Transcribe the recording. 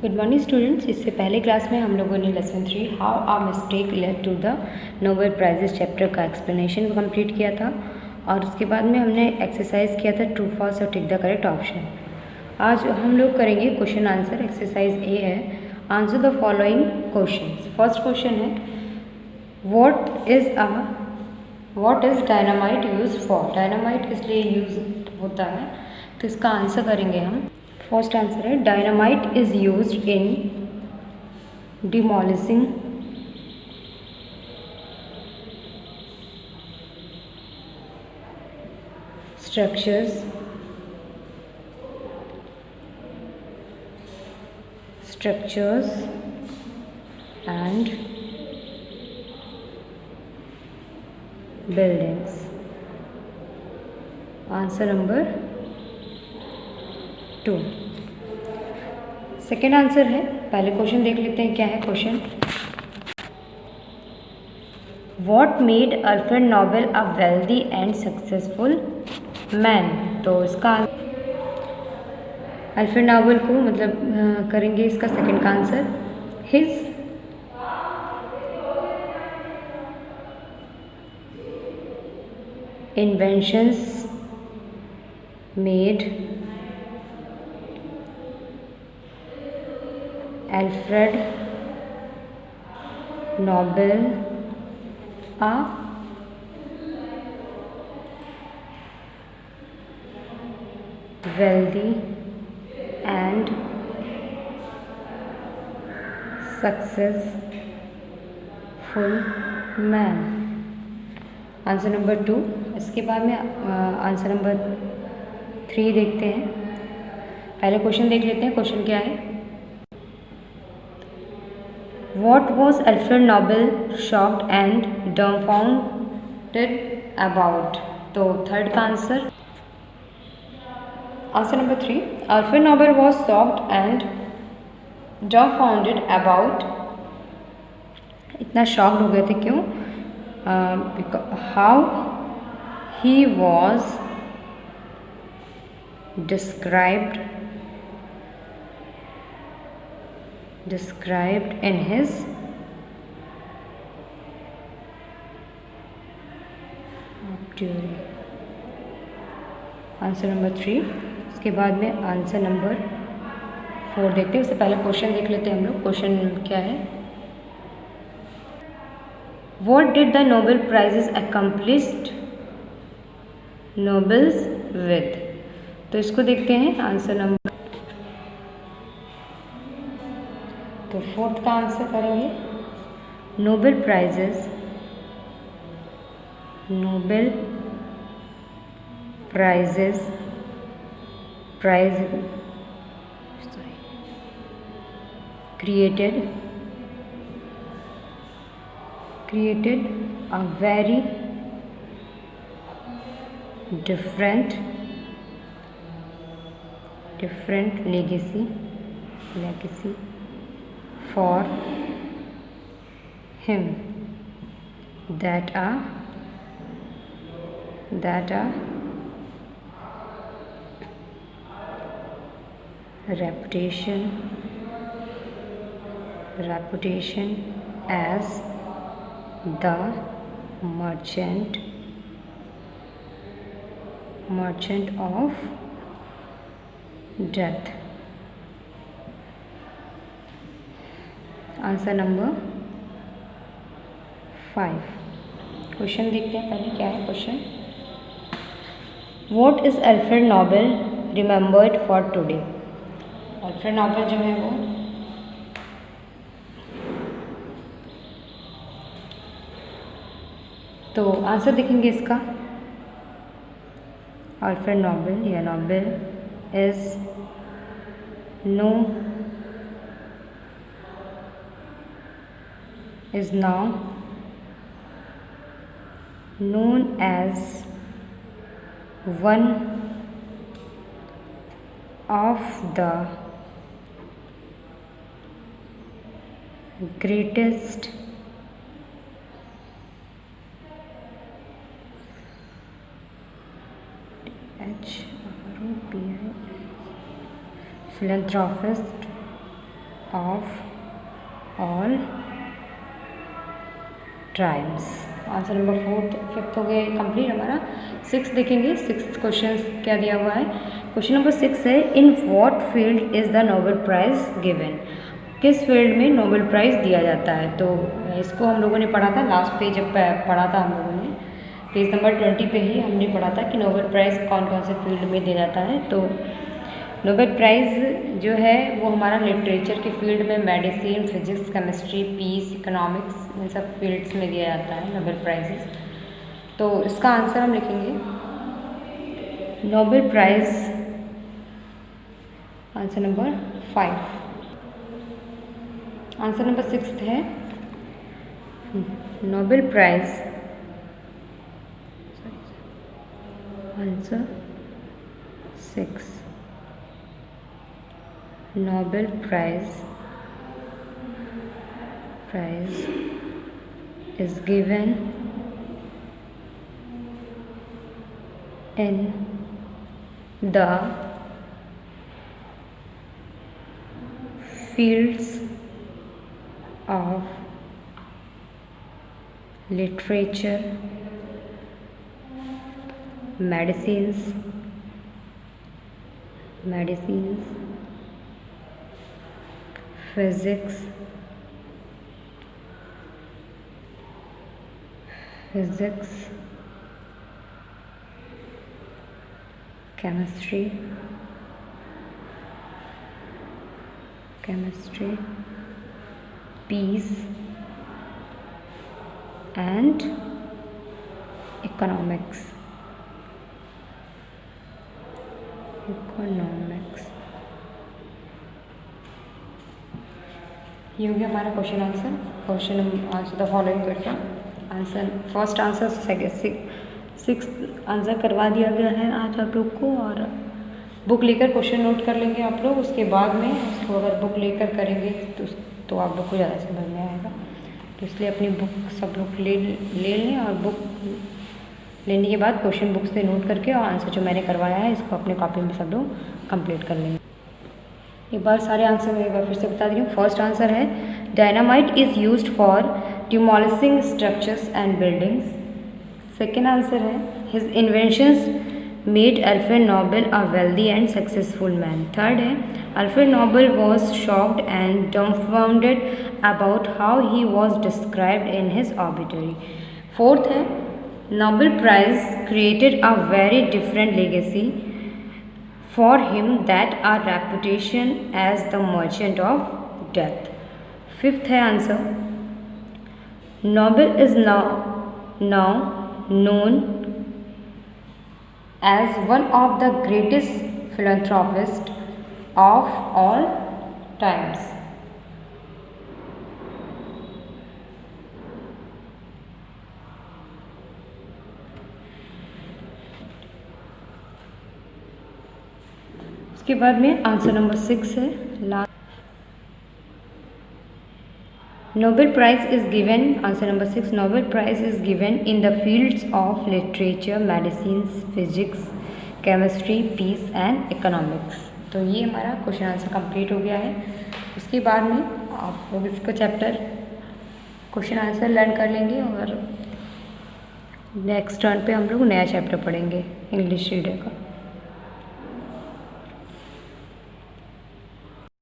Good morning students. इससे पहले class में हम लोगों ने lesson 3 how a mistake led to the Nobel prizes chapter का एक्सप्लेनेशन कंप्लीट किया था और उसके बाद में हमने एक्सरसाइज किया था ट्रू फॉल्स और टिक द करेक्ट ऑप्शन। आज हम लोग करेंगे क्वेश्चन आंसर। एक्सरसाइज ए है, answer the following questions. First question है what is dynamite use for. Dynamite किस लिए यूज होता है, तो इसका आंसर करेंगे हम। फर्स्ट आंसर है dynamite is used in demolishing structures and buildings। Answer number 2। Second answer है, पहले क्वेश्चन देख लेते हैं क्या है question. What made Alfred Nobel a wealthy and successful man. तो इसका अल्फ्रेड नोबेल को मतलब करेंगे इसका सेकंड का answer. His inventions made Alfred Nobel a wealthy and successful man। Answer number 2। इसके बाद में आंसर नंबर 3 देखते हैं। पहले क्वेश्चन देख लेते हैं, क्वेश्चन क्या है। What was Alfred Nobel shocked and dumbfounded about। तो थर्ड का answer number 3। Alfred Nobel was shocked and dumbfounded about। इतना शॉक्ड हो गए थे क्यों? How he was described in his obituary। Answer number 3। इसके बाद में आंसर नंबर 4 देखते हैं। उससे पहले क्वेश्चन देख लेते हैं हम लोग। क्वेश्चन क्या है। What did the Nobel Prizes accomplished Nobels with। तो इसको देखते हैं आंसर नंबर। तो फोर्थ का आंसर करेंगे Nobel prize created a very different legacy for him that a reputation as the merchant of death। Answer number 5। Question देखते हैं पहले क्या है question. What is Alfred Nobel remembered for today. Alfred Nobel जो है वो तो आंसर देखेंगे इसका। अल्फ्रेड नोबेल या Nobel is now known as one of the greatest philanthropist of all times. Answer number 4 5th हो गया कंप्लीट हमारा। 6 देखेंगे। 6th क्वेश्चन क्या दिया हुआ है। क्वेश्चन नंबर 6 है, in what field is the Nobel prize given. किस फील्ड में नोबेल प्राइज़ दिया जाता है। तो इसको हम लोगों ने पढ़ा था लास्ट पेज, जब पढ़ा था हम लोगों ने पेज नंबर 20 पे ही हमने पढ़ा था कि नोबेल प्राइज़ कौन कौन से फील्ड में दिया जाता है। तो नोबेल प्राइज़ जो है वो हमारा लिटरेचर के फील्ड में, medicine, physics, chemistry, peace, economics, इन सब फील्ड्स में दिया जाता है नोबेल प्राइज़। तो इसका आंसर हम लिखेंगे Nobel prize, answer number 5। Answer number 6 है Nobel prize, answer 6, Nobel prize is given in the fields of literature, medicines, physics, chemistry, peace and economics। ये हो गया हमारा question answer. Question answer the following question. Answer first answer, six answer करवा दिया गया है आज आप लोग को, और बुक लेकर क्वेश्चन नोट कर लेंगे आप लोग। उसके बाद में उसको अगर बुक लेकर करेंगे तो आप लोग को ज़्यादा समझ में आएगा। तो इसलिए अपनी बुक सब लोग ले लें, और बुक लेने के बाद क्वेश्चन बुक से नोट करके और आंसर जो मैंने करवाया है इसको अपने कॉपी में सब लोग कंप्लीट कर लेंगे। एक बार सारे आंसर मैं एक बार फिर से बता दी हूँ। फर्स्ट आंसर है dynamite is used for demolishing structures and buildings. Second answer है his inventions made Alfred Nobel a wealthy and successful man. Third है Alfred Nobel was shocked and dumbfounded about how he was described in his obituary. Fourth है Nobel Prize created a very different legacy for him that a reputation as the merchant of death। Fifth है answer Nobel is now known as one of the greatest philanthropists of all times। उसके बाद में answer number 6 है लास्ट। Nobel prize is given, answer number 6, Nobel prize is given in the fields of literature, medicines, physics, chemistry, peace and economics. तो ये हमारा question answer complete हो गया है। उसके बाद में आप लोग इसको चैप्टर क्वेश्चन आंसर लर्न कर लेंगे, और नेक्स्ट टर्न पे हम लोग नया चैप्टर पढ़ेंगे इंग्लिश रीडर का।